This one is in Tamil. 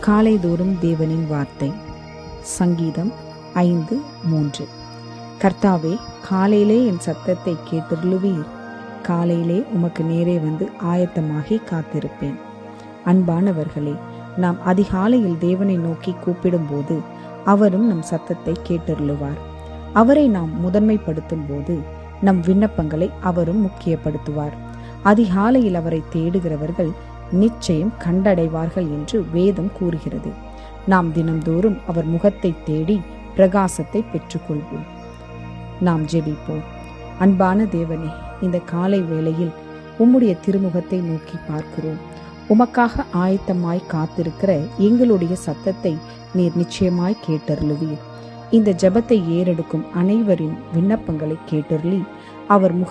காலைதோறும் தேவனின் வார்த்தை. சங்கீதம் 5:3. கர்த்தாவே, காலையிலே என் சத்தத்தை கேட்டருளுவீர். காலையிலே உமக்கு நேரே வந்து ஆயத்தமாகி காத்திருப்பேன். அன்பானவர்களே, நாம் அதிகாலையில் தேவனை நோக்கி கூப்பிடும்போது அவரும் நம் சத்தத்தை கேட்டருளுவார். அவரை நாம் முதன்மைப்படுத்தும் போது நம் விண்ணப்பங்களை அவரும் முக்கியப்படுத்துவார். அதிகாலையில் அவரை தேடுகிறவர்கள் நிச்சயம் கண்டடைவார்கள் என்று வேதம் கூறுகிறது. நாம் தினம்தோறும் அவர் முகத்தை தேடி பிரகாசத்தை பெற்றுக்கொள்வோம். நாம் ஜெபிப்போம். அன்பான தேவனே, இந்த காலை வேளையில் உம்முடைய திருமுகத்தை நோக்கி பார்க்கிறோம். உமக்காக ஆயத்தமாய் காத்திருக்கிற எங்களுடைய சத்தத்தை நீர் நிச்சயமாய் கேட்டருளுவீர். இந்த ஜெபத்தை ஏறெடுக்கும் அனைவரின் விண்ணப்பங்களை கேட்டருளி அவர் முக